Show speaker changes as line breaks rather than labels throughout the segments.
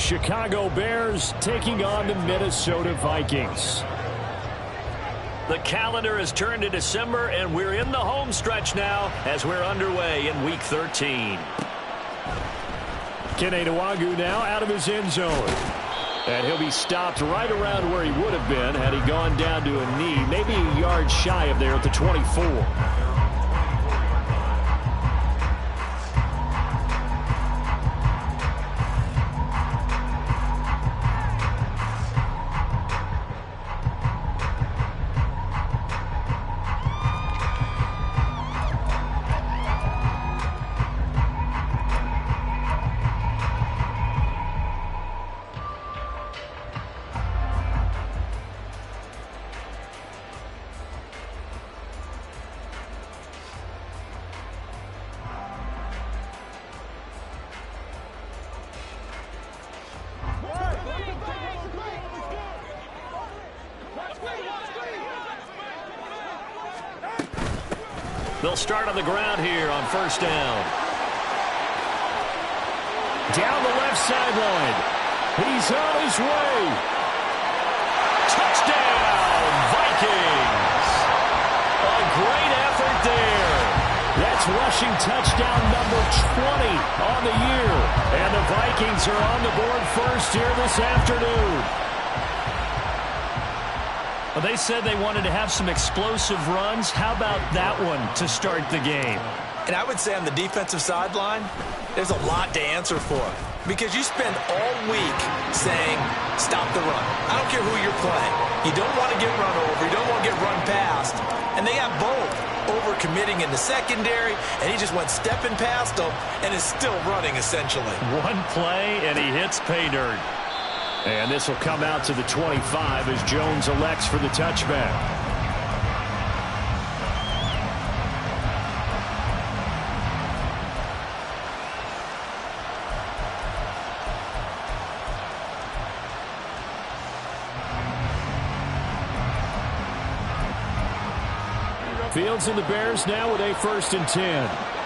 Chicago Bears taking on the Minnesota Vikings.
The calendar has turned to December, and we're in the home stretch now as we're underway in Week 13.
Kene Nwangwu now out of his end zone. And he'll be stopped right around where he would have been had he gone down to a knee, maybe a yard shy of there at the 24.
They'll start on the ground here on first down.
Down the left sideline. He's on his way.
Touchdown, Vikings. A great effort there.
That's rushing touchdown number 20 on the year. And the Vikings are on the board first here this afternoon.
Well, they said they wanted to have some explosive runs. How about that one to start the game?
And I would say on the defensive sideline, there's a lot to answer for. Because you spend all week saying, stop the run. I don't care who you're playing. You don't want to get run over. You don't want to get run past. And they have both. Over-committing in the secondary, and he just went stepping past them and is still running, essentially.
One play, and he hits pay dirt.
And this will come out to the 25 as Jones elects for the touchback. Fields and the Bears now with a 1st and 10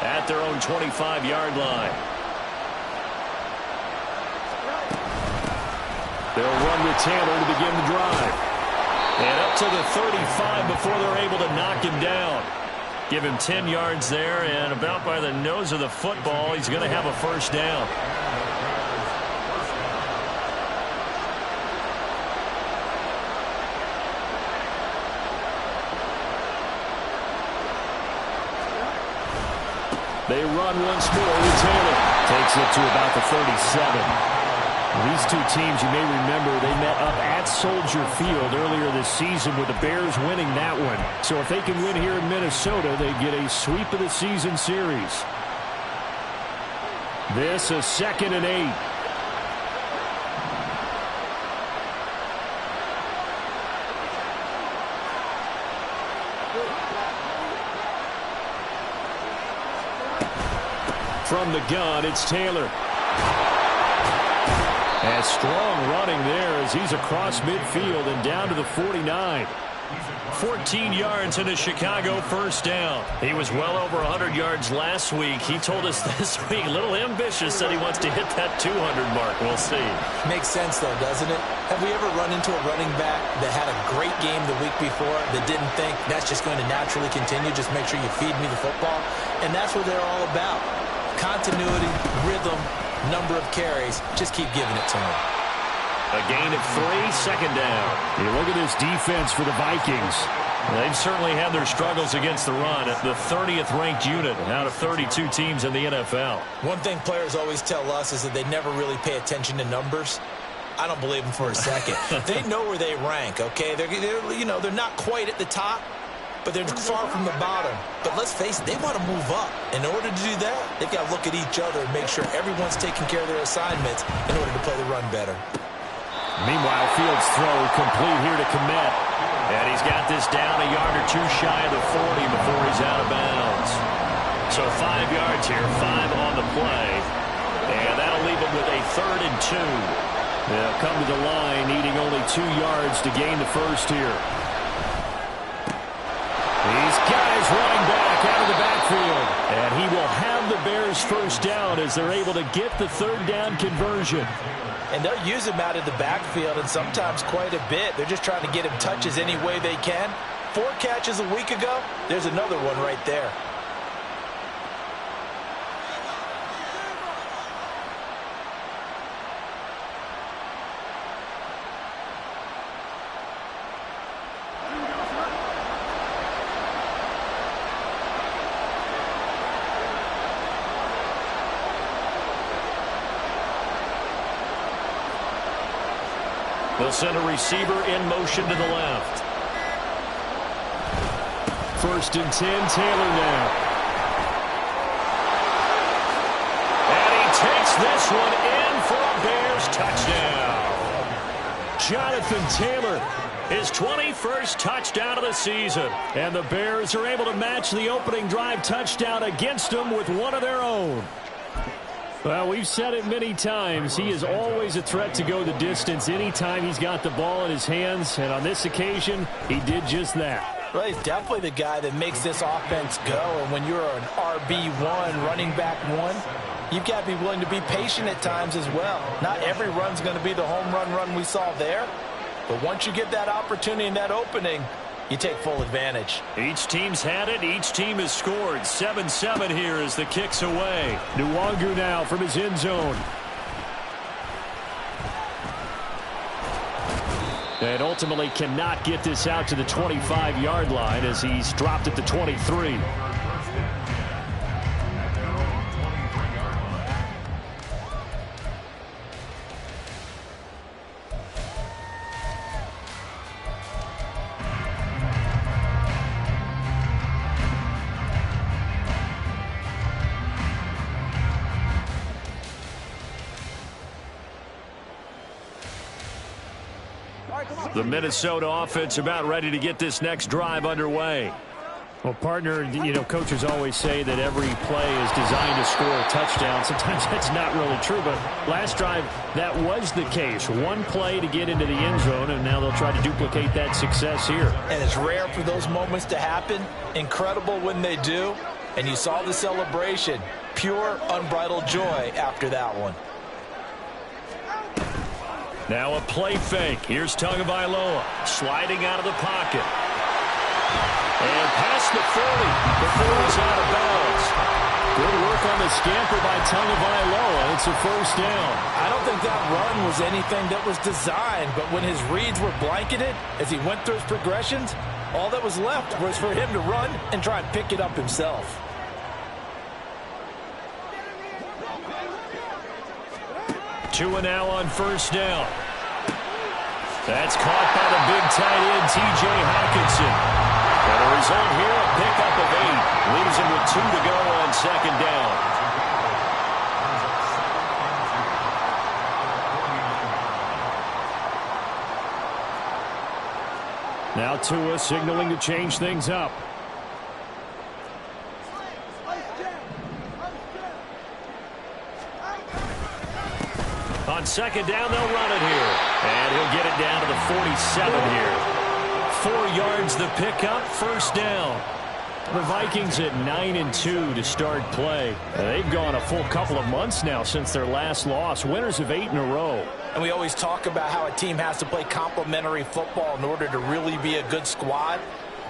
at their own 25-yard line.
They'll run with Taylor to begin the drive.
And up to the 35 before they're able to knock him down. Give him 10 yards there, and about by the nose of the football, he's going to have a first down.
They run once more with Taylor. Takes it to about the 37. These two teams, you may remember, they met up at Soldier Field earlier this season with the Bears winning that one. So if they can win here in Minnesota, they get a sweep of the season series. This is 2nd and 8. From the gun, it's Taylor. And strong running there as he's across midfield and down to the 49.
14 yards and a Chicago first down. He was well over 100 yards last week. He told us this week, a little ambitious, said he wants to hit that 200 mark. We'll see.
Makes sense, though, doesn't it? Have we ever run into a running back that had a great game the week before that didn't think that's just going to naturally continue? Just make sure you feed me the football. And that's what they're all about. Continuity, rhythm, number of carries. Just keep giving it to him.
A gain of 3, 2nd down.
You look at this defense for the Vikings.
They've certainly had their struggles against the run at the 30th ranked unit out of 32 teams in the NFL.
One thing players always tell us is that they never really pay attention to numbers. I don't believe them for a second. They know where they rank, okay? They're not quite at the top, but they're far from the bottom. But let's face it, they want to move up. In order to do that, they've got to look at each other and make sure everyone's taking care of their assignments in order to play the run better.
Meanwhile, Fields' throw complete here to Kmet.
And he's got this down a yard or two shy of the 40 before he's out of bounds. So 5 yards here, 5 on the play. And that'll leave him with a 3rd and 2.
They'll come to the line, needing only 2 yards to gain the first here. These guys running back out of the backfield. And he will have the Bears first down as they're able to get the 3rd down conversion.
And they'll use him out of the backfield, and sometimes quite a bit. They're just trying to get him touches any way they can. 4 catches a week ago, there's another one right there.
They'll send a receiver in motion to the left.
1st and 10, Taylor now.
And he takes this one in for a Bears touchdown.
Jonathan Taylor.
His 21st touchdown of the season.
And the Bears are able to match the opening drive touchdown against them with one of their own. Well, we've said it many times. He is always a threat to go the distance anytime he's got the ball in his hands. And on this occasion, he did just that.
Well, he's definitely the guy that makes this offense go. And when you're an RB1, running back 1, you've got to be willing to be patient at times as well. Not every run's going to be the home run we saw there. But once you get that opportunity and that opening, you take full advantage.
Each team's had it. Each team has scored. 7-7 here as the kick's away.
Nwangu now from his end zone. And ultimately cannot get this out to the 25-yard line as he's dropped at the 23.
The Minnesota offense about ready to get this next drive underway.
Well, partner, coaches always say that every play is designed to score a touchdown. Sometimes that's not really true, but last drive, that was the case. One play to get into the end zone, and now they'll try to duplicate that success here.
And it's rare for those moments to happen. Incredible when they do. And you saw the celebration. Pure, unbridled joy after that one.
Now a play fake. Here's Tagovailoa sliding out of the pocket. And past the 40 before he's out of bounds.
Good work on the scamper by Tagovailoa. It's a first down.
I don't think that run was anything that was designed, but when his reads were blanketed, as he went through his progressions, all that was left was for him to run and try and pick it up himself.
Tua now on first down. That's caught by the big tight end, T.J. Hockenson. And the result here, a pickup of 8. Leaves him with 2 to go on second down.
Now Tua signaling to change things up.
On second down, they'll run it here. And he'll get it down to the 47 here. 4 yards the pickup, first down.
The Vikings at 9-2 to start play. They've gone a full couple of months now since their last loss. Winners of 8 in a row.
And we always talk about how a team has to play complementary football in order to really be a good squad.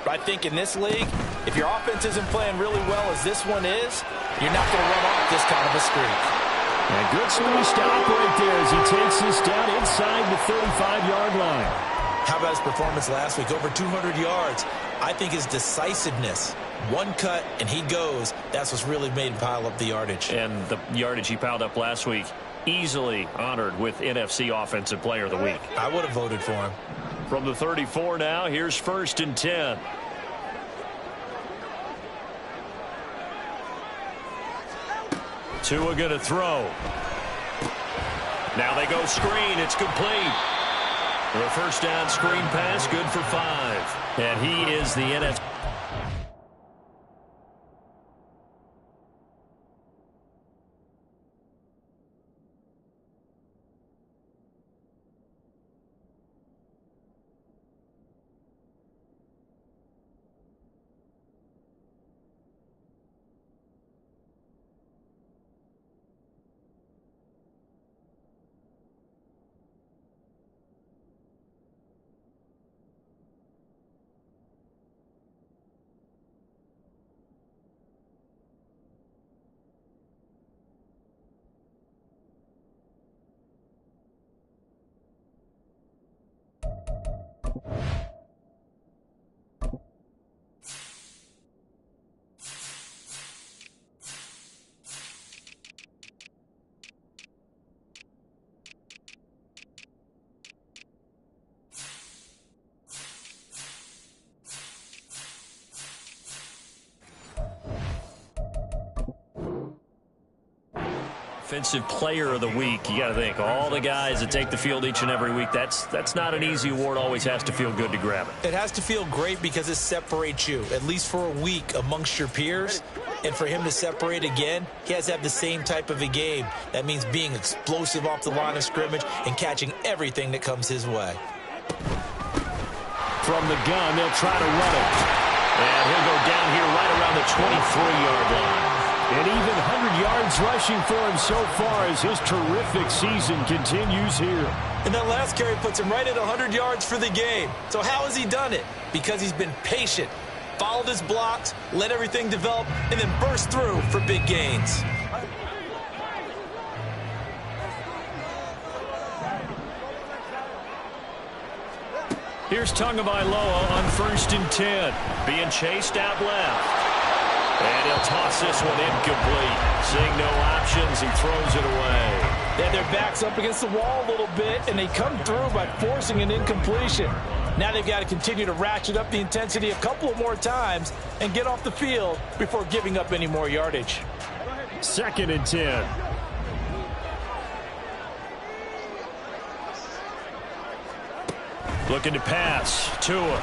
But I think in this league, if your offense isn't playing really well as this one is, you're not going to run off this kind of a streak.
And good smooth stop right there as he takes this down inside the 35-yard line.
How about his performance last week? Over 200 yards. I think his decisiveness, one cut and he goes, that's what's really made him pile up the yardage.
And the yardage he piled up last week, easily honored with NFC Offensive Player of the Week.
I would have voted for him.
From the 34 now, here's 1st and 10. Tua going to throw. Now they go screen. It's complete. The first down screen pass, good for 5. And he is the NFC. Offensive player of the week. You got to think, all the guys that take the field each and every week, that's not an easy award. Always has to feel good to grab it.
It has to feel great because it separates you, at least for a week, amongst your peers. And for him to separate again, he has to have the same type of a game. That means being explosive off the line of scrimmage and catching everything that comes his way.
From the gun, they'll try to run it.
And he'll go down here right around the 23-yard line.
And even 100 yards rushing for him so far as his terrific season continues here.
And that last carry puts him right at 100 yards for the game. So how has he done it? Because he's been patient, followed his blocks, let everything develop, and then burst through for big gains.
Here's Tagovailoa on 1st and 10. Being chased out left. And he'll toss this one incomplete. Seeing no options, he throws it away.
They had their backs up against the wall a little bit, and they come through by forcing an incompletion. Now they've got to continue to ratchet up the intensity a couple of more times and get off the field before giving up any more yardage.
2nd and 10.
Looking to pass. Tua.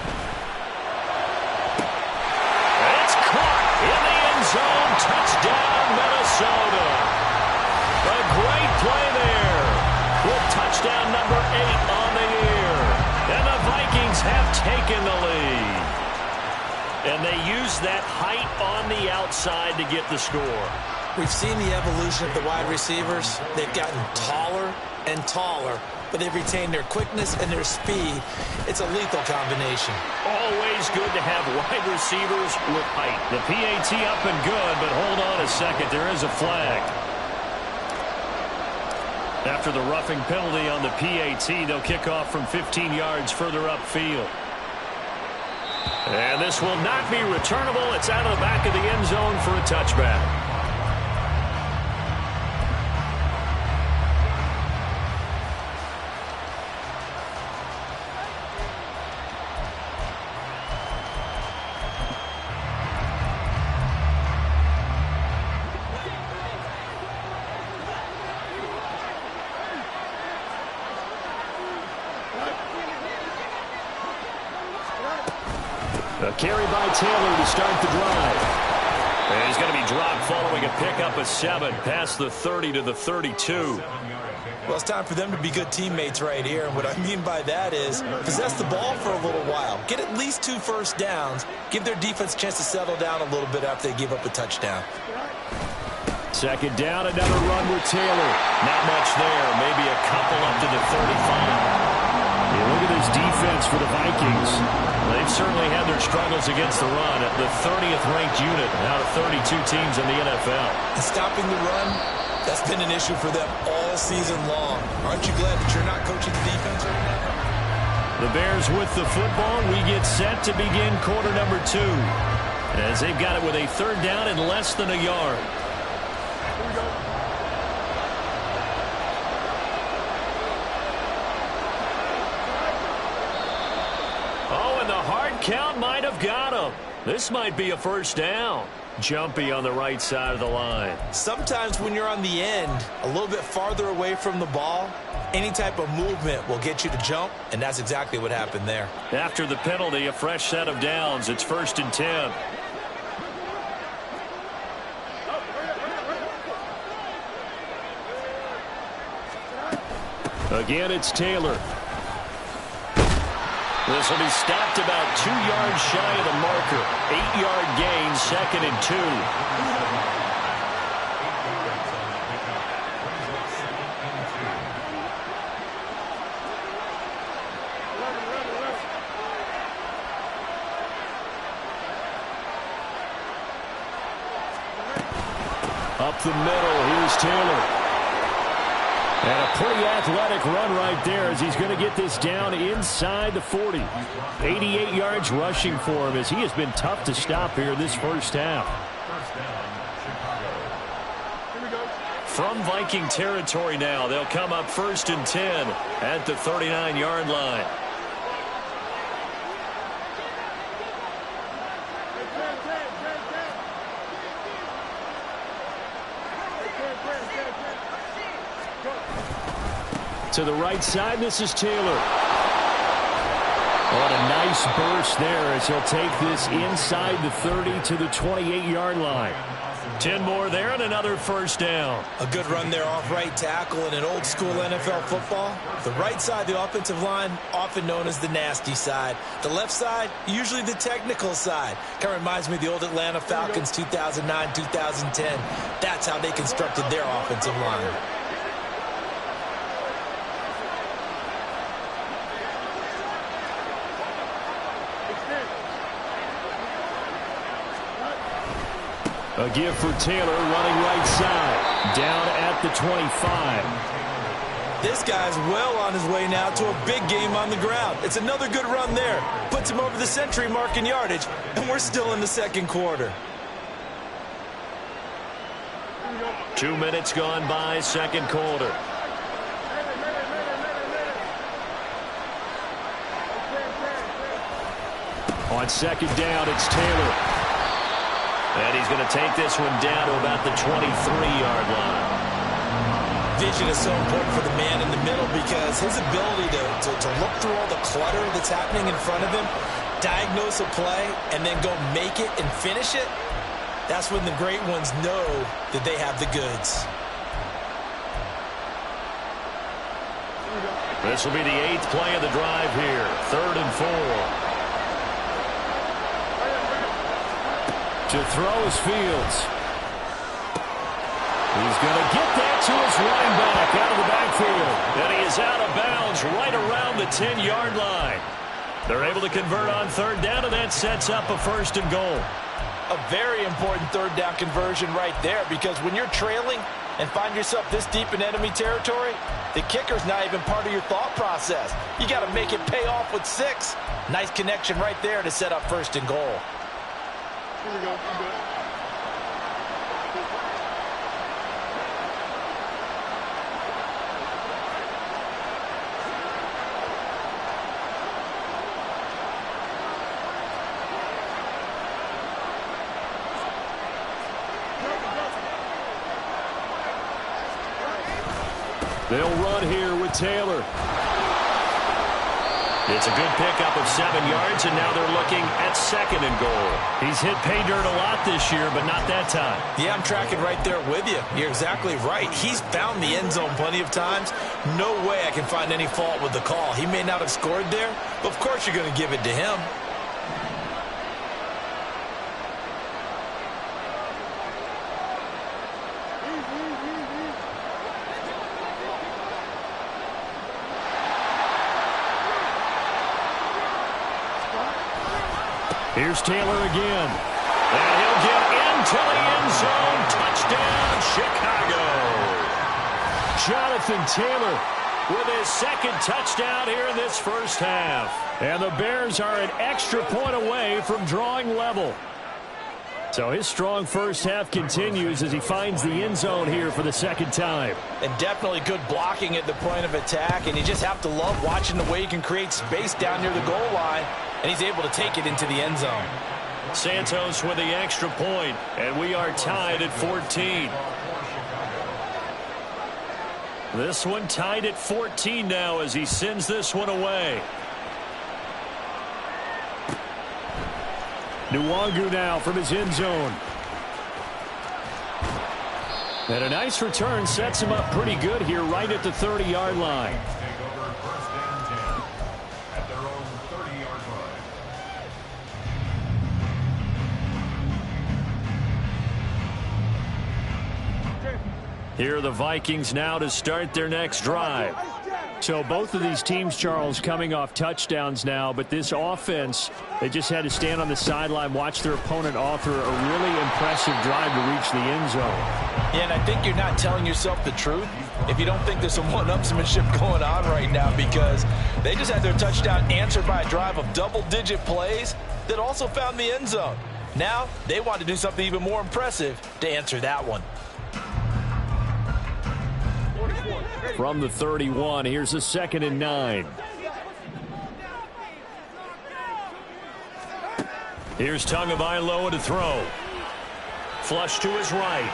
It's caught in the end zone. Touchdown, Minnesota. A great play there with touchdown number 8 on the year. And the Vikings have taken the lead. And they use that height on the outside to get the score.
We've seen the evolution of the wide receivers. They've gotten taller and taller, but they've retained their quickness and their speed. It's a lethal combination.
Always good to have wide receivers with height. The PAT up and good, but hold on a second. There is a flag. After the roughing penalty on the PAT, they'll kick off from 15 yards further upfield. And this will not be returnable. It's out of the back of the end zone for a touchback.
A carry by Taylor to start the drive.
And he's going to be dropped following a pickup of 7 past the 30 to the 32.
Well, it's time for them to be good teammates right here. And what I mean by that is possess the ball for a little while. Get at least 2 first downs. Give their defense a chance to settle down a little bit after they give up a touchdown.
2nd down, another run with Taylor.
Not much there. Maybe a couple up to the 35.
Yeah, look at this defense for the Vikings.
They've certainly had their struggles against the run. The 30th ranked unit out of 32 teams in the NFL.
And stopping the run, that's been an issue for them all season long. Aren't you glad that you're not coaching the defense right now?
The Bears with the football. We get set to begin quarter number 2. As they've got it with a 3rd down and less than a yard.
Here we go.
Count might have got him. This might be a first down. Jumpy on the right side of the line.
Sometimes when you're on the end, a little bit farther away from the ball, any type of movement will get you to jump, and that's exactly what happened there.
After the penalty, a fresh set of downs. It's 1st and 10.
Again, it's Taylor.
This will be stopped about 2 yards shy of the marker. 8-yard gain, 2nd and 2.
Up the middle, here's Taylor. And a pretty athletic run right there as he's going to get this down inside the 40. 88 yards rushing for him as he has been tough to stop here this first half.
From Viking territory now, they'll come up 1st and 10 at the 39-yard line.
To the right side, this is Taylor. What a nice burst there as he'll take this inside the 30 to the 28-yard line.
10 more there and another first down.
A good run there off right tackle in an old-school NFL football. The right side, the offensive line, often known as the nasty side. The left side, usually the technical side. Kind of reminds me of the old Atlanta Falcons 2009-2010. That's how they constructed their offensive line.
A give for Taylor running right side. Down at the 25.
This guy's well on his way now to a big game on the ground. It's another good run there. Puts him over the century mark in yardage, and we're still in the second quarter.
2 minutes gone by, second quarter.
On second down, it's Taylor.
And he's going to take this one down to about the 23-yard line.
Vision is so important for the man in the middle because his ability to look through all the clutter that's happening in front of him, diagnose a play, and then go make it and finish it, that's when the great ones know that they have the goods.
This will be the 8th play of the drive here. 3rd and 4.
To throw is Fields. He's going to get that to his running back out of the backfield.
And he is out of bounds right around the 10-yard line. They're able to convert on 3rd down, and that sets up a 1st and goal.
A very important 3rd down conversion right there because when you're trailing and find yourself this deep in enemy territory, the kicker's not even part of your thought process. You got to make it pay off with 6. Nice connection right there to set up 1st and goal.
Here we go.
They'll run here with Taylor.
It's a good pickup of 7 yards, and now they're looking at 2nd and goal.
He's hit pay dirt a lot this year, but not that time.
Yeah, I'm tracking right there with you. You're exactly right. He's found the end zone plenty of times. No way I can find any fault with the call. He may not have scored there, but of course you're going to give it to him.
Here's Taylor again.
And he'll get into the end zone. Touchdown, Chicago.
Jonathan Taylor
with his 2nd touchdown here in this first half.
And the Bears are an extra point away from drawing level. So his strong first half continues as he finds the end zone here for the 2nd time.
And definitely good blocking at the point of attack. And you just have to love watching the way he can create space down near the goal line. And he's able to take it into the end zone.
Santos with the extra point, and we are tied at 14. This one tied at 14 now as he sends this one away.
Nwangu now from his end zone. And a nice return sets him up pretty good here right at the 30-yard line.
Here are the Vikings now to start their next drive.
So both of these teams, Charles, coming off touchdowns now, but this offense, they just had to stand on the sideline, watch their opponent author a really impressive drive to reach the end zone.
Yeah, and I think you're not telling yourself the truth if you don't think there's some one-upsmanship going on right now because they just had their touchdown answered by a drive of double-digit plays that also found the end zone. Now they want to do something even more impressive to answer that one.
From the 31, here's a 2nd and 9.
Here's Tagovailoa to throw. Flush to his right.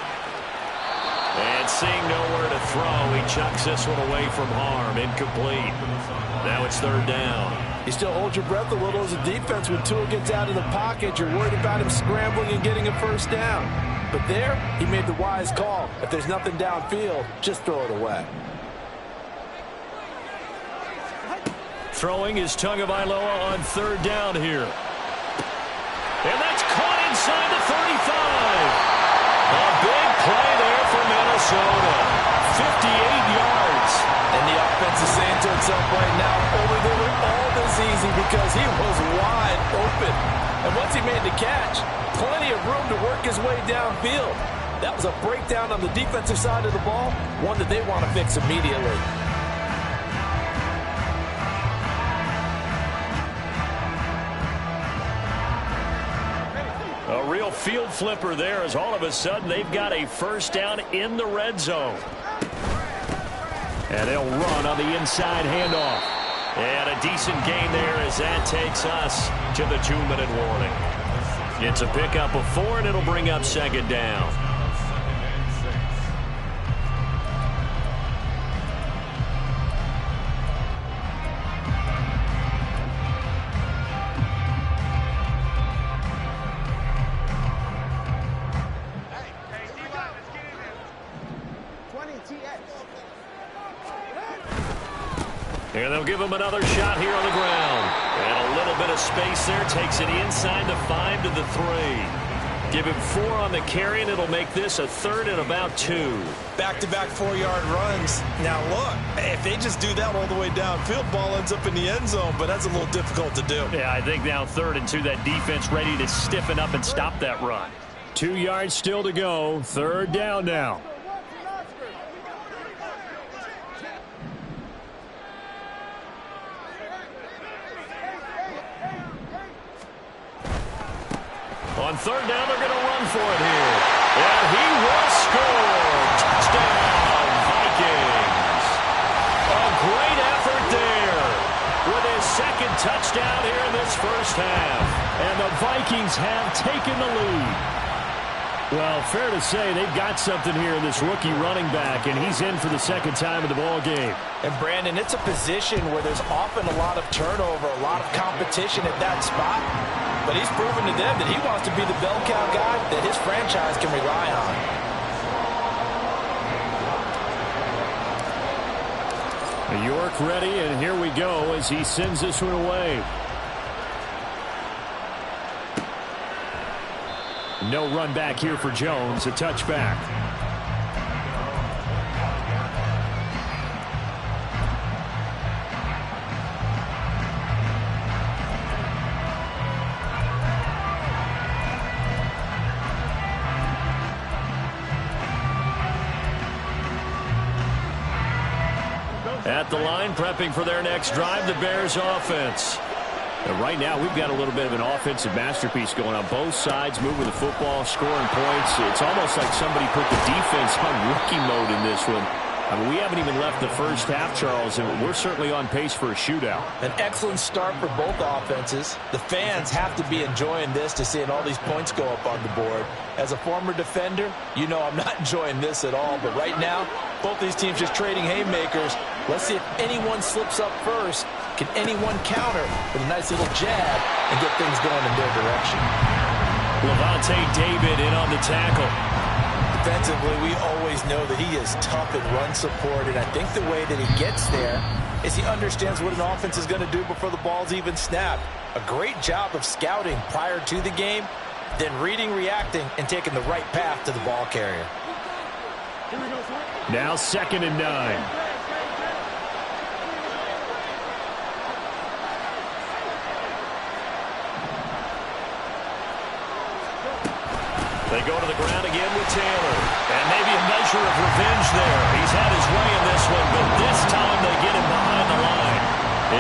And seeing nowhere to throw, he chucks this one away from harm. Incomplete. Now it's third down.
You still hold your breath a little as a defense when Tua gets out of the pocket. You're worried about him scrambling and getting a first down. But there, he made the wise call. If there's nothing downfield, just throw it away.
Throwing is Tagovailoa on third down here. And that's caught inside the 35. A big play there for Minnesota. 58 yards.
And the offense is saying to itself right now, only they were all this easy because he was wide open. And once he made the catch, plenty of room to work his way downfield. That was a breakdown on the defensive side of the ball, one that they want to fix immediately.
A real field flipper there as all of a sudden they've got a first down in the red zone. And they'll run on the inside handoff. And a decent gain there as that takes us to the 2-minute warning. It's a pickup of 4, and it'll bring up second down. And they'll give him another shot here on the ground. And a little bit of space there. Takes it inside the 5 to the 3. Give him 4 on the carry, and it'll make this a 3rd and about 2.
Back-to-back 4-yard runs. Now, look, if they just do that all the way downfield, ball ends up in the end zone, but that's a little difficult to do.
Yeah, I think now 3rd and 2, that defense ready to stiffen up and stop that run.
2 yards still to go. Third down now.
On third down, they're going to run for it here. And he will score. Touchdown, Vikings. A great effort there with his second touchdown here in this first half.
And the Vikings have taken the lead. Well, fair to say they've got something here in this rookie running back, and he's in for the second time of the ball game.
And, Brandon, it's a position where there's often a lot of turnover, a lot of competition at that spot. But he's proven to them that he wants to be the bell cow guy that his franchise can rely on.
York ready, and here we go as he sends this one away. No run back here for Jones, a touchback.
At the line, prepping for their next drive, the Bears offense.
And right now, we've got a little bit of an offensive masterpiece going on both sides, moving the football, scoring points. It's almost like somebody put the defense on rookie mode in this one. I mean, we haven't even left the first half, Charles, and we're certainly on pace for a shootout.
An excellent start for both offenses. The fans have to be enjoying this to seeing all these points go up on the board. As a former defender, you know I'm not enjoying this at all. But right now, both these teams just trading haymakers. Let's see if anyone slips up first. Can anyone counter with a nice little jab and get things going in their direction?
Levante David in on the tackle.
Defensively, we always know that he is tough in run support, and I think the way that he gets there is he understands what an offense is going to do before the ball's even snapped. A great job of scouting prior to the game, then reading, reacting, and taking the right path to the ball carrier.
Now 2nd and 9.
They go to the ground again with Taylor. And maybe a measure of revenge there. He's had his way in this one, but this time they get him behind the line.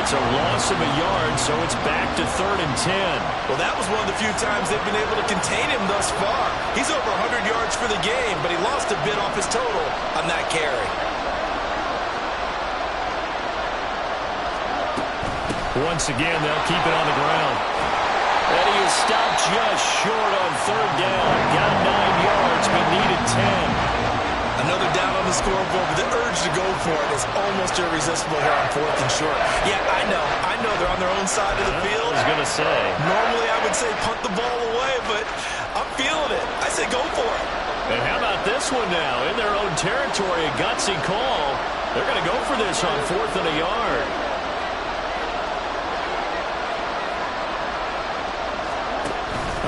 It's a loss of a yard, so it's back to 3rd and 10.
Well, that was one of the few times they've been able to contain him thus far. He's over 100 yards for the game, but he lost a bit off his total on that carry.
Once again, they'll keep it on the ground. And he is stopped just short on 3rd down. Got 9 yards, but needed 10.
A know they're down on the scoreboard, but the urge to go for it is almost irresistible here on 4th and short. Yeah, I know they're on their own side of the field.
I was going to say.
Normally I would say punt the ball away, but I'm feeling it. I say go for it.
And how about this one now? In their own territory, a gutsy call. They're going to go for this on 4th and a yard.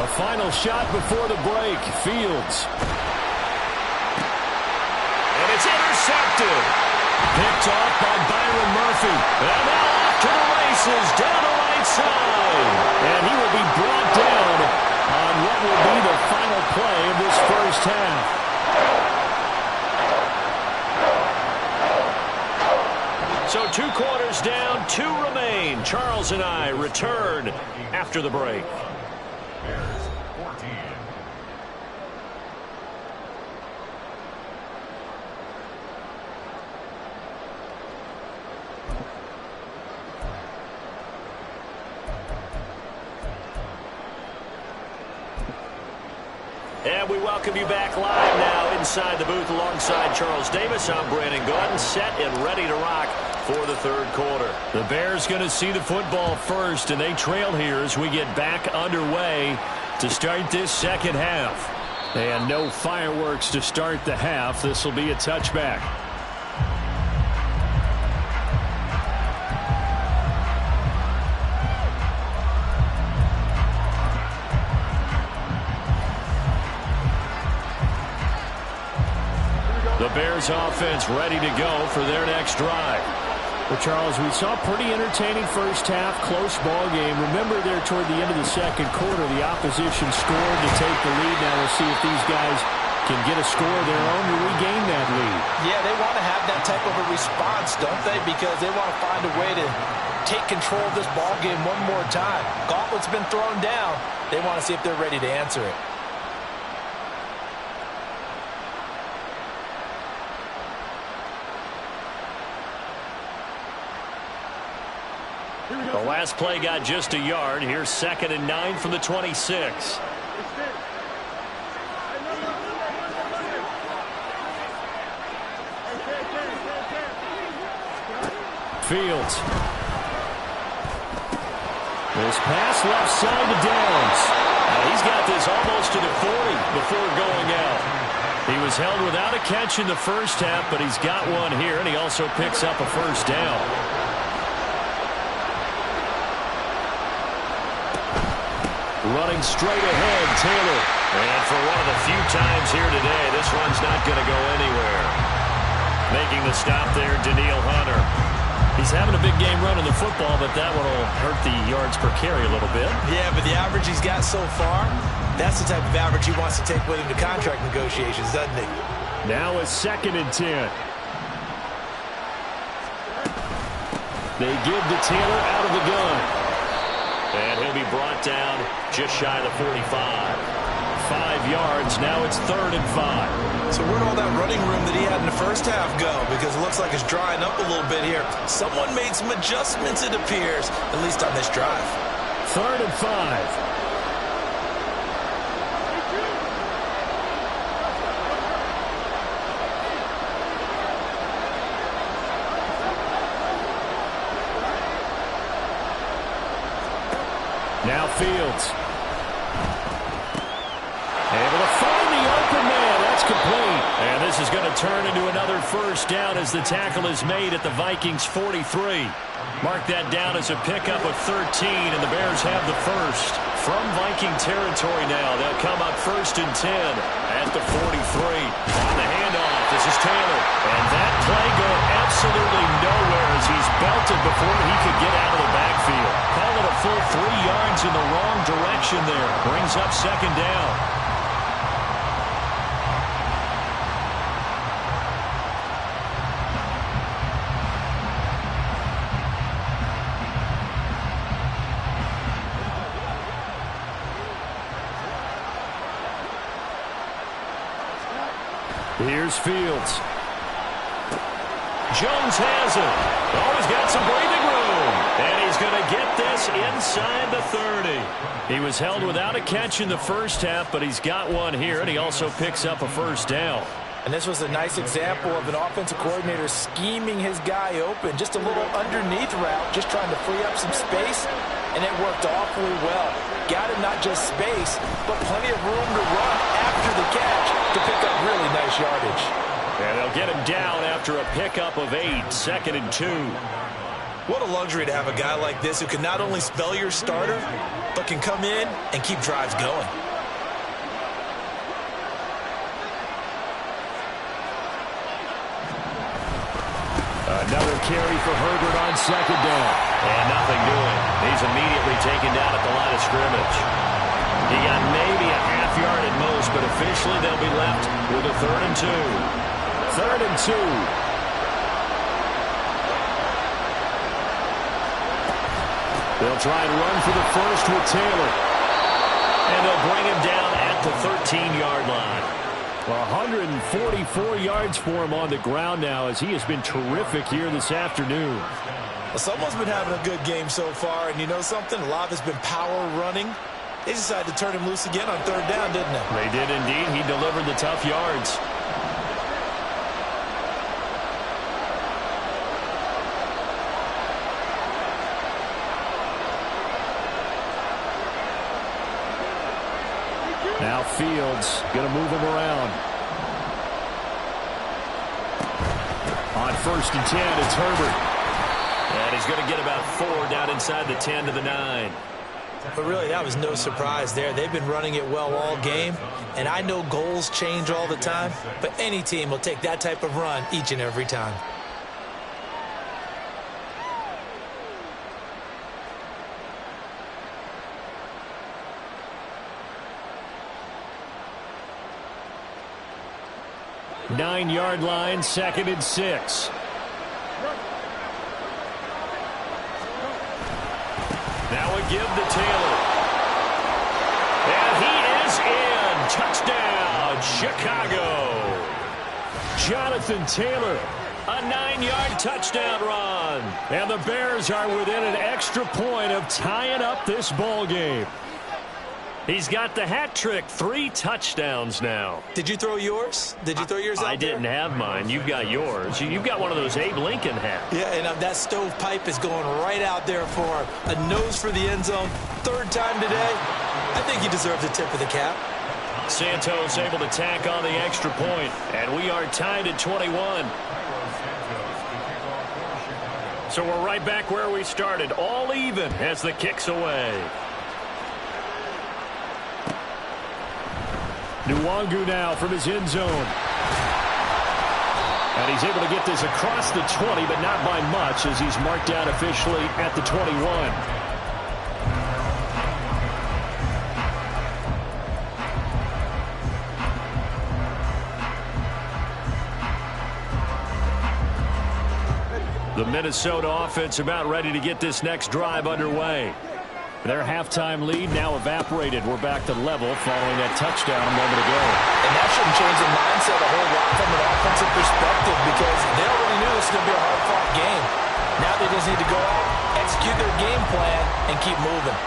A final shot before the break. Fields.
And it's intercepted. Picked off by Byron Murphy. And now off to the races down the right side.
And he will be brought down on what will be the final play of this first half.
So 2 quarters down, 2 remain. Charles and I return after the break. And we welcome you back live now inside the booth alongside Charles Davis. I'm Brandon Gaudin, set and ready to rock for the 3rd quarter.
The Bears going to see the football first, and they trail here as we get back underway to start this 2nd half. And no fireworks to start the half. This will be a touchback. The Bears offense ready to go for their next drive. Well, Charles, we saw a pretty entertaining first half, close ball game. Remember there toward the end of the 2nd quarter, the opposition scored to take the lead. Now we'll see if these guys can get a score of their own to regain that lead.
Yeah, they want to have that type of a response, don't they? Because they want to find a way to take control of this ball game one more time. Gauntlet's been thrown down. They want to see if they're ready to answer it.
The last play got just a yard. Here's 2nd and 9 from the 26.
Fields. This pass left side to Downs.
He's got this almost to the 40 before going out. He was held without a catch in the first half, but he's got one here, and he also picks up a first down.
Running straight ahead, Taylor.
And for one of the few times here today, this run's not going to go anywhere. Making the stop there, Danielle Hunter.
He's having a big game running the football, but that one will hurt the yards per carry a little bit.
Yeah, but the average he's got so far, that's the type of average he wants to take with him to contract negotiations, doesn't he?
Now a 2nd and 10. They give to Taylor out of the gun.
And he'll be brought down just shy of the 45.
5 yards. Now it's 3rd and 5.
So where'd all that running room that he had in the first half go? Because it looks like it's drying up a little bit here. Someone made some adjustments, it appears, at least on this drive.
3rd and 5. Now Fields. Able to find the open man. That's complete. And this is going to turn into another first down as the tackle is made at the Vikings 43. Mark that down as a pickup of 13, and the Bears have the first. From Viking territory now, they'll come up 1st and 10 at the 43. On the handoff, this is Taylor. And that play going absolutely nowhere as he's belted before he could get out of the backfield. Call it a full 3 yards in the wrong direction there. Brings up 2nd down. Here's Fields. Jones has it. Always got some breathing room. And he's going to get this inside the 30. He was held without a catch in the first half, but he's got one here, and he also picks up a first down.
And this was a nice example of an offensive coordinator scheming his guy open. Just a little underneath route, just trying to free up some space, and it worked awfully well. Got him not just space, but plenty of room to run after the catch to pick up really nice yardage.
And they'll get him down after a pickup of 8, 2nd and 2.
What a luxury to have a guy like this who can not only spell your starter, but can come in and keep drives going.
Another carry for Herbert on 2nd down. And nothing doing. He's immediately taken down at the line of scrimmage. He got maybe a half yard at most, but officially they'll be left with a 3rd and 2. 3rd and 2. They'll try and run for the first with Taylor. And they'll bring him down at the 13-yard line.
144 yards for him on the ground now as he has been terrific here this afternoon.
Well, someone's been having a good game so far, and you know something? A lot of it's been power running. They decided to turn him loose again on 3rd down, didn't they?
They did indeed. He delivered the tough yards.
Now Fields going to move him around. On 1st and 10, it's Herbert.
And he's going to get about 4 down inside the 10 to the 9.
But really, that was no surprise there. They've been running it well all game, and I know goals change all the time, but any team will take that type of run each and every time.
Nine-yard line, 2nd and 6.
Now a give to Taylor. And he is in. Touchdown, Chicago.
Jonathan Taylor.
A 9-yard touchdown run.
And the Bears are within an extra point of tying up this ball game.
He's got the hat trick. 3 touchdowns now.
Did you throw yours? Did you throw yours out
I didn't have mine. You've got yours. You've got one of those Abe Lincoln hats.
Yeah, and that stovepipe is going right out there for a nose for the end zone. 3rd time today. I think he deserves a tip of the cap.
Santos able to tack on the extra point, and we are tied at 21. So we're right back where we started, all even as the kick's away.
Nwangu now from his end zone. And he's able to get this across the 20, but not by much as he's marked down officially at the 21.
The Minnesota offense about ready to get this next drive underway.
Their halftime lead now evaporated. We're back to level following that touchdown a moment ago.
And that shouldn't change the mindset a whole lot from an offensive perspective because they already knew this was going to be a hard-fought game. Now they just need to go out, execute their game plan, and keep moving.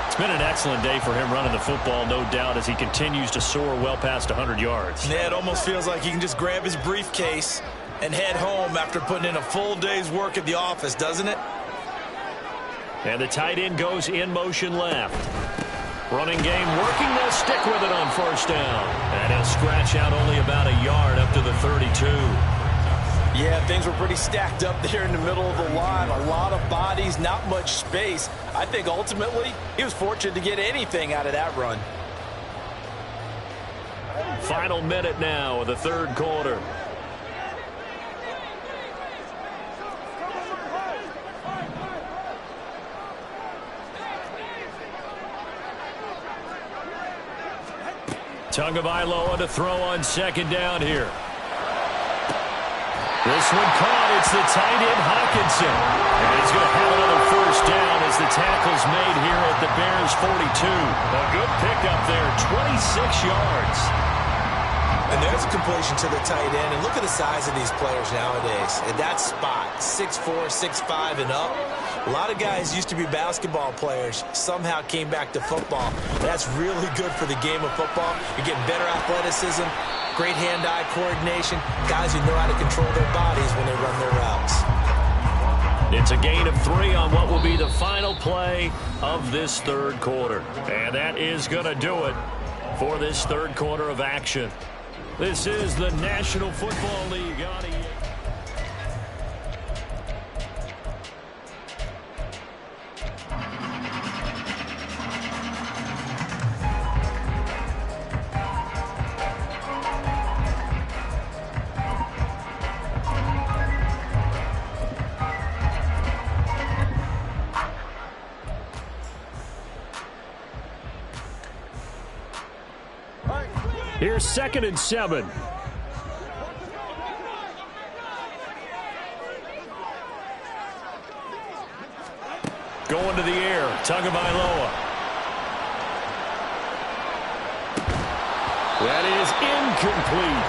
It's been an excellent day for him running the football, no doubt, as he continues to soar well past 100 yards.
Yeah, it almost feels like he can just grab his briefcase and head home after putting in a full day's work at the office, doesn't it?
And the tight end goes in motion left. Running game working. They'll stick with it on 1st down. And he'll scratch out only about a yard up to the 32.
Yeah, things were pretty stacked up there in the middle of the line. A lot of bodies, not much space. I think ultimately he was fortunate to get anything out of that run.
Final minute now of the 3rd quarter. Tagovailoa to throw on 2nd down here. This one caught. It's the tight end Hockenson. And he's going to have another 1st down as the tackle's made here at the Bears 42. A good pickup there, 26 yards.
And there's a completion to the tight end. And look at the size of these players nowadays. At that spot, 6'4", 6'5", and up. A lot of guys used to be basketball players, somehow came back to football. That's really good for the game of football. You're getting better athleticism, great hand-eye coordination, guys who know how to control their bodies when they run their routes.
It's a gain of 3 on what will be the final play of this third quarter. And that is going to do it for this third quarter of action. This is the National Football League on EA. Here's 2nd and 7. Going to the air, Tagovailoa. That is incomplete.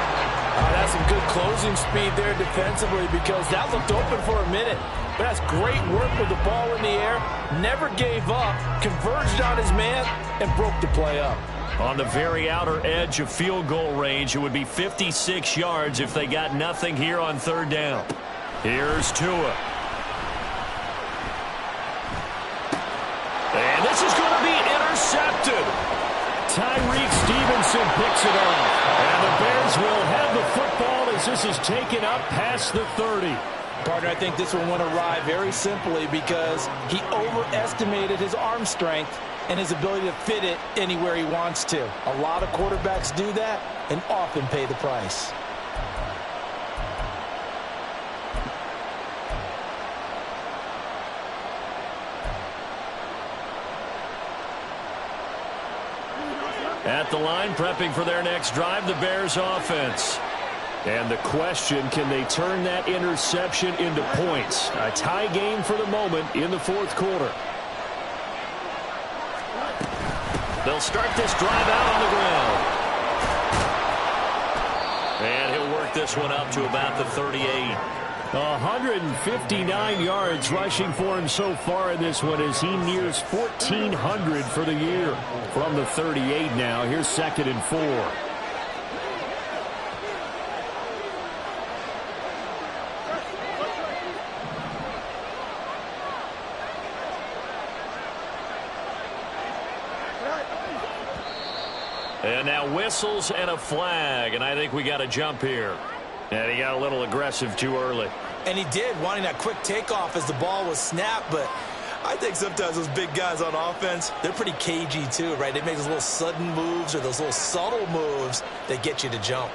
That's some good closing speed there defensively because that looked open for a minute. But that's great work with the ball in the air. Never gave up, converged on his man, and broke the play up.
On the very outer edge of field goal range, it would be 56 yards if they got nothing here on 3rd down. Here's Tua. And this is going to be intercepted. Tyreek Stevenson picks it off. And the Bears will have the football as this is taken up past the 30.
Partner, I think this one went awry very simply because he overestimated his arm strength and his ability to fit it anywhere he wants to. A lot of quarterbacks do that and often pay the price.
At the line, prepping for their next drive, the Bears offense. And the question, can they turn that interception into points? A tie game for the moment in the 4th quarter. They'll start this drive out on the ground. And he'll work this one up to about the 38.
159 yards rushing for him so far in this one as he nears 1,400 for the year. From the 38 now, here's 2nd and 4.
And now whistles and a flag, and I think we got a jump here. And he got a little aggressive too early.
And he did, wanting that quick takeoff as the ball was snapped, but I think sometimes those big guys on offense, they're pretty cagey too, right? They make those little sudden moves or those little subtle moves that get you to jump.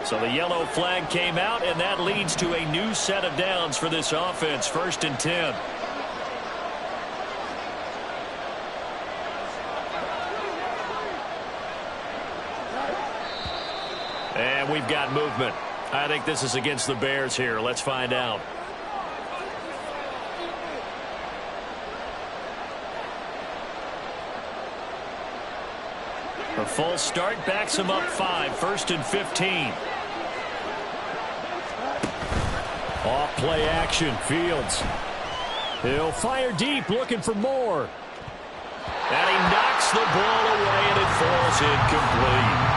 So the yellow flag came out, and that leads to a new set of downs for this offense. 1st and 10. And we've got movement. I think this is against the Bears here. Let's find out. A false start backs him up 5. 1st and 15.
Off play action, Fields. He'll fire deep, looking for more.
And he knocks the ball away, and it falls incomplete.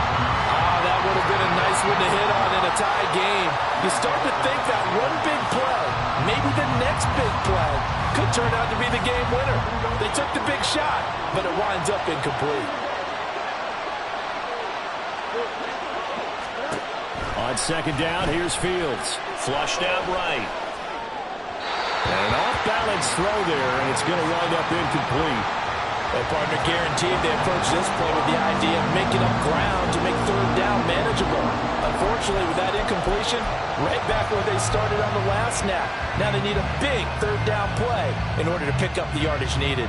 That would have been a nice one to hit on in a tie game. You start to think that one big play, maybe the next big play, could turn out to be the game winner. They took the big shot, but it winds up incomplete.
On 2nd down, here's Fields.
Flushed out right.
An off-balance throw there, and it's going to wind up incomplete.
Their partner guaranteed they approached this play with the idea of making up ground to make 3rd down manageable. Unfortunately, with that incompletion, right back where they started on the last snap. Now they need a big 3rd down play in order to pick up the yardage needed.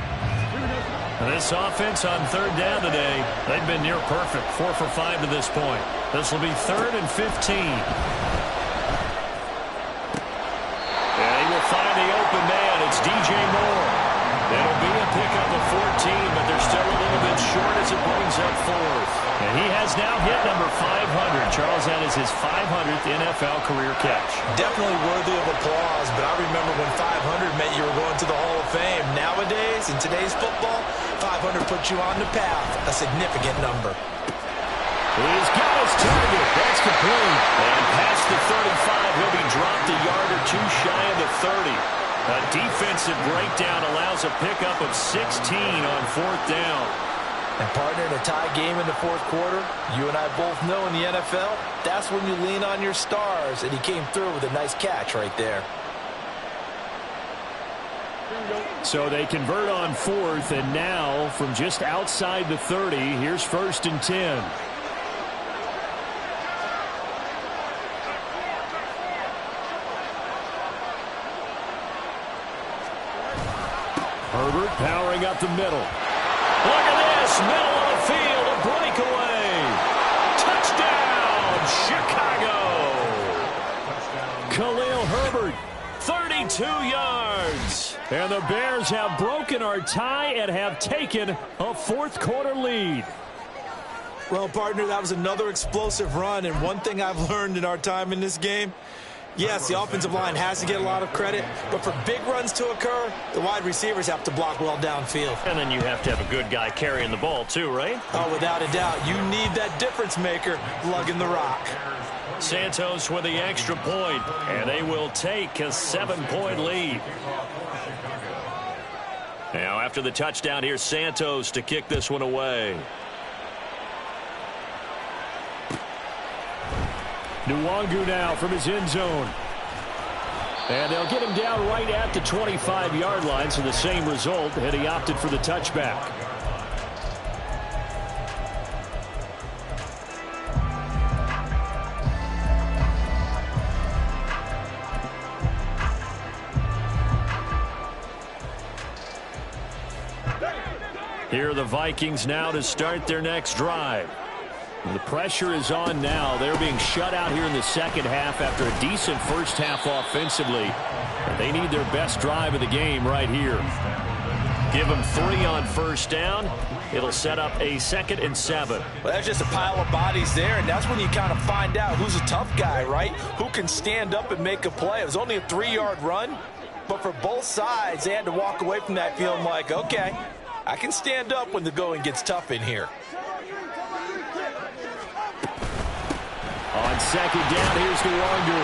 This offense on 3rd down today, they've been near perfect. 4 for 5 to this point. This will be 3rd and 15. And he will find the open man. It's DJ Moore. It'll be a pickup of 14, but they're still a little bit short as it brings up 4th. And he has now hit number 500. Charles, that is his 500th NFL career catch.
Definitely worthy of applause, but I remember when 500 meant you were going to the Hall of Fame. Nowadays, in today's football, 500 puts you on the path, a significant number.
He's got his target. That's complete. And past the 35, he'll be dropped a yard or two shy of the 30. A defensive breakdown allows a pickup of 16 on 4th down.
And partner, in a tie game in the 4th quarter, you and I both know in the NFL, that's when you lean on your stars, and he came through with a nice catch right there.
So they convert on 4th, and now from just outside the 30, here's 1st and 10. Herbert powering up the middle.
Look at this, middle of the field, a breakaway. Touchdown, Chicago.
Khalil Herbert, 32 yards. And the Bears have broken our tie and have taken a 4th quarter lead.
Well, partner, that was another explosive run, and one thing I've learned in our time in this game, yes, the offensive line has to get a lot of credit, but for big runs to occur, the wide receivers have to block well downfield.
And then you have to have a good guy carrying the ball too, right?
Oh, without a doubt. You need that difference maker lugging the rock.
Santos with the extra point, and they will take a 7-point lead. Now, after the touchdown, here's Santos to kick this one away.
Nwangu now from his end zone. And they'll get him down right at the 25-yard line, so the same result, and he opted for the touchback. Here are the Vikings now to start their next drive. The pressure is on now. They're being shut out here in the second half after a decent first half offensively. And they need their best drive of the game right here.
Give them 3 on 1st down. It'll set up a 2nd and 7.
Well, that's just a pile of bodies there, and that's when you kind of find out who's a tough guy, right? Who can stand up and make a play. It was only a 3-yard run, but for both sides, they had to walk away from that feeling like, okay, I can stand up when the going gets tough in here.
On 2nd down, here's Nwangu.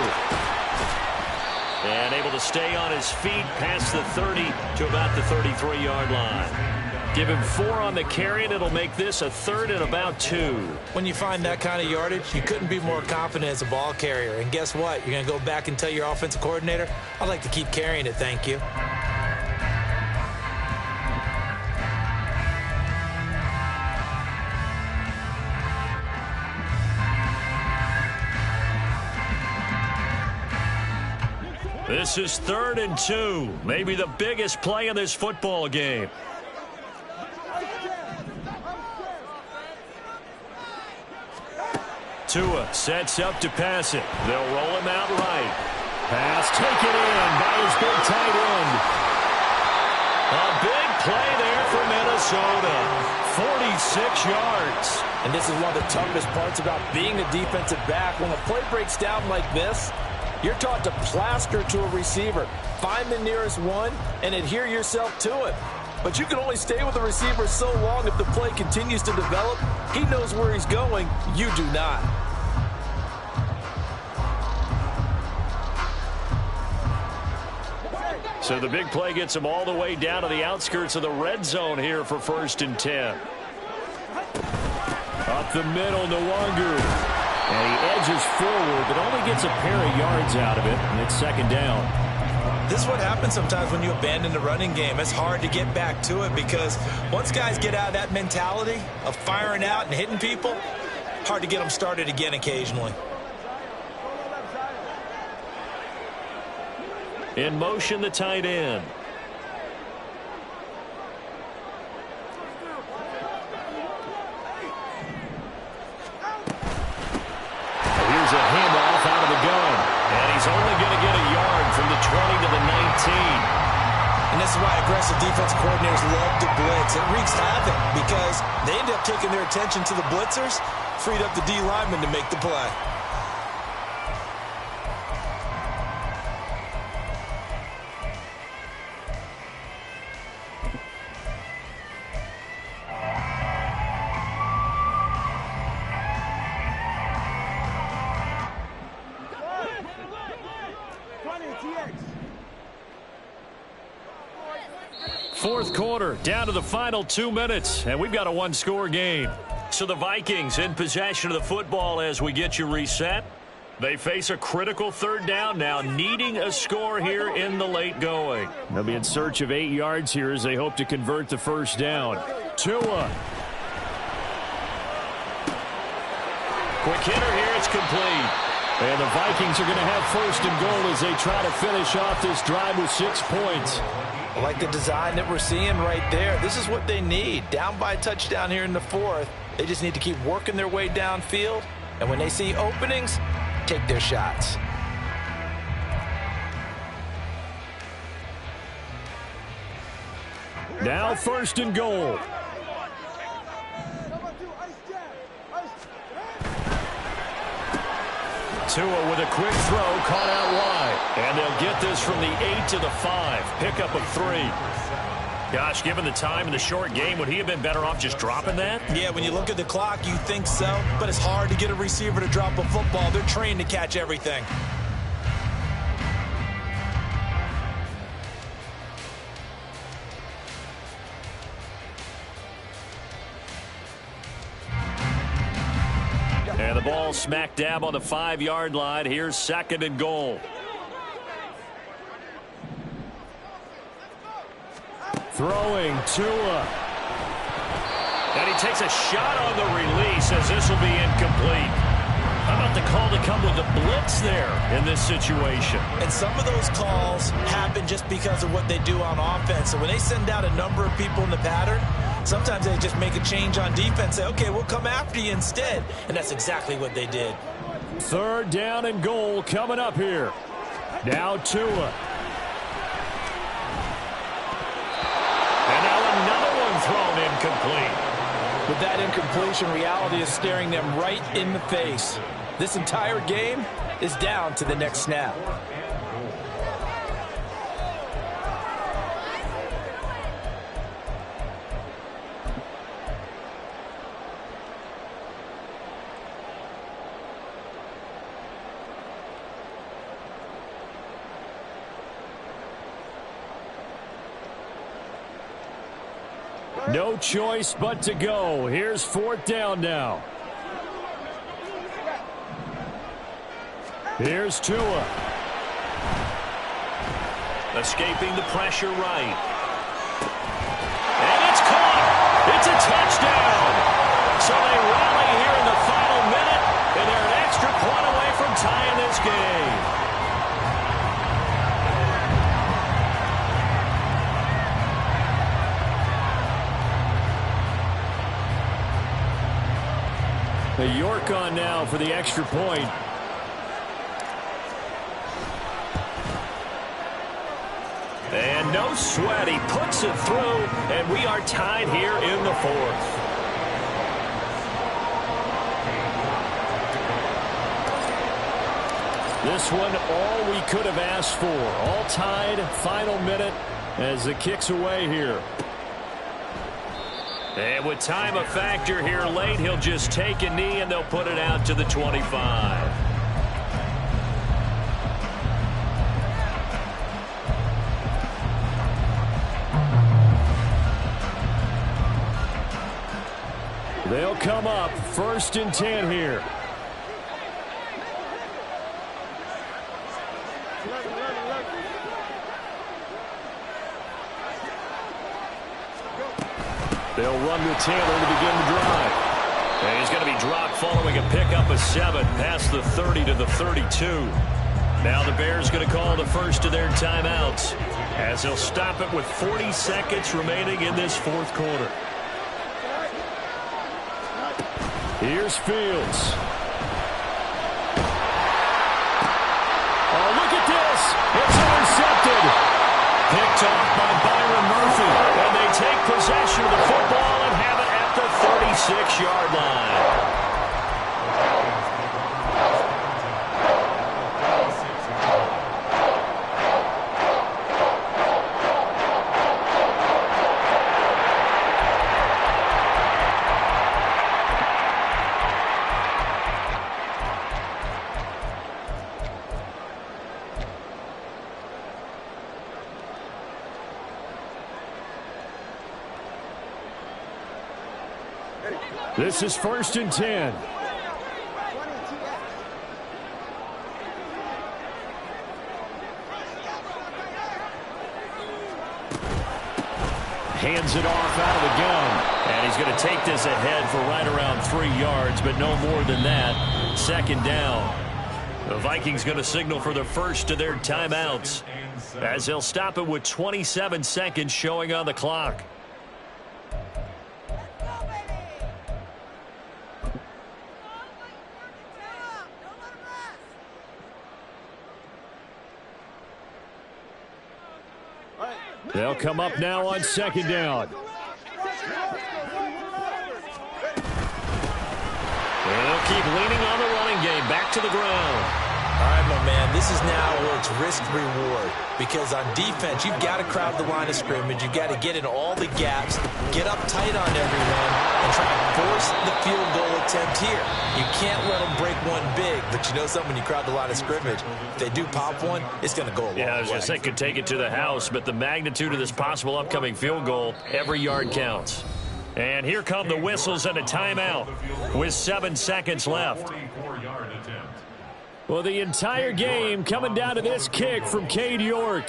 And able to stay on his feet past the 30 to about the 33-yard line. Give him 4 on the carry, and it'll make this a 3rd and about 2.
When you find that kind of yardage, you couldn't be more confident as a ball carrier. And guess what? You're going to go back and tell your offensive coordinator, I'd like to keep carrying it, thank you.
This is 3rd and 2. Maybe the biggest play in this football game. Tua sets up to pass it. They'll roll him out right.
Pass taken in by his big tight end.
A big play there for Minnesota. 46 yards.
And this is one of the toughest parts about being a defensive back. When a play breaks down like this, you're taught to plaster to a receiver. Find the nearest one and adhere yourself to it. But you can only stay with the receiver so long if the play continues to develop. He knows where he's going. You do not.
So the big play gets him all the way down to the outskirts of the red zone here for 1st and 10.
Up the middle, Nwangu. And he edges forward, but only gets a pair of yards out of it, and it's 2nd down.
This is what happens sometimes when you abandon the running game. It's hard to get back to it because once guys get out of that mentality of firing out and hitting people, hard to get them started again occasionally.
In motion, the tight end.
Here's a handoff out of the gun.
And he's only going to get a yard from the 20 to the 19.
And this is why aggressive these defense coordinators love to blitz. It wreaks havoc because they end up taking their attention to the blitzers, freed up the D lineman to make the play.
Fourth quarter, down to the final 2 minutes, and we've got a one-score game. So the Vikings in possession of the football as we get you reset. They face a critical third down now, needing a score here in the late going.
They'll be in search of 8 yards here as they hope to convert the first down. Tua.
Quick hitter here, it's complete.
And the Vikings are going to have first and goal as they try to finish off this drive with 6 points.
I like the design that we're seeing right there. This is what they need. Down by a touchdown here in the fourth. They just need to keep working their way downfield. And when they see openings, take their shots.
Now first and goal.
Tua with a quick throw, caught out wide. And they'll get this from the 8 to the 5. Pickup of 3. Gosh, given the time in the short game, would he have been better off just dropping that?
Yeah, when you look at the clock, you think so. But it's hard to get a receiver to drop a football. They're trained to catch everything.
And the ball smack dab on the 5-yard line. Here's second and goal.
Throwing Tua.
And he takes a shot on the release as this will be incomplete. How about the call to come with the blitz there in this situation?
And some of those calls happen just because of what they do on offense. So when they send out a number of people in the pattern, sometimes they just make a change on defense, say, okay, we'll come after you instead. And that's exactly what they did.
Third down and goal coming up here. Now Tua.
And now another one thrown incomplete.
With that incompletion, reality is staring them right in the face. This entire game is down to the next snap.
No choice but to go. Here's fourth down now. Here's Tua.
Escaping the pressure right. And it's caught. It's a touchdown. So they rally here in the final minute, and they're an extra point away from tying this game.
The York on now for the extra point.
And no sweat. He puts it through, and we are tied here in the fourth.
This one all we could have asked for. All tied, final minute as the kick's away here.
And with time a factor here late, he'll just take a knee and they'll put it out to the 25.
They'll come up first and 10 here. They'll run with Taylor to begin the drive.
And he's going to be dropped following a pickup of 7 past the 30 to the 32. Now the Bears going to call the first of their timeouts as they'll stop it with 40 seconds remaining in this fourth quarter.
Here's Fields. Oh, look at this. It's intercepted.
Picked off by Byron Murphy.
This is 1st and 10. Hands it off out of the gun.
And he's going to take this ahead for right around 3 yards, but no more than that. 2nd down. The Vikings going to signal for the first of their timeouts, as they'll stop it with 27 seconds showing on the clock.
They'll come up now on 2nd down.
They'll keep leaning on the running game. Back to the ground.
All right, my man, this is now where it's risk-reward. Because on defense, you've got to crowd the line of scrimmage. You've got to get in all the gaps, get up tight on everyone, and try to force the field goal attempt here. You can't let them break one big, but you know something, when you crowd the line of scrimmage, if they do pop one, it's going to go a long way.
Yeah, I was going to say, could take it to the house, but the magnitude of this possible upcoming field goal, every yard counts. And here come the whistles and a timeout with 7 seconds left.
Well, the entire game coming down to this kick from Cade York.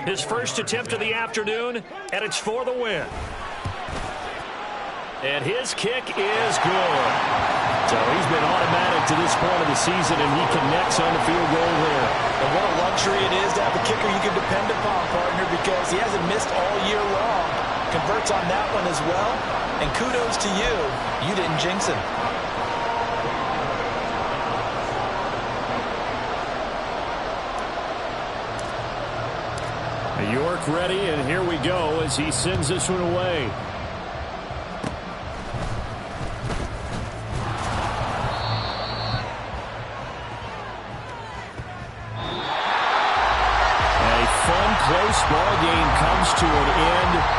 His first attempt of the afternoon, and it's for the win. And his kick is good.
So he's been automatic to this point of the season, and he connects on the field goal there.
And what a luxury it is to have a kicker you can depend upon, partner, because he hasn't missed all year long. Converts on that one as well. And kudos to you. You didn't jinx him.
York ready, and here we go as he sends this one away. A fun, close ball game comes to an end.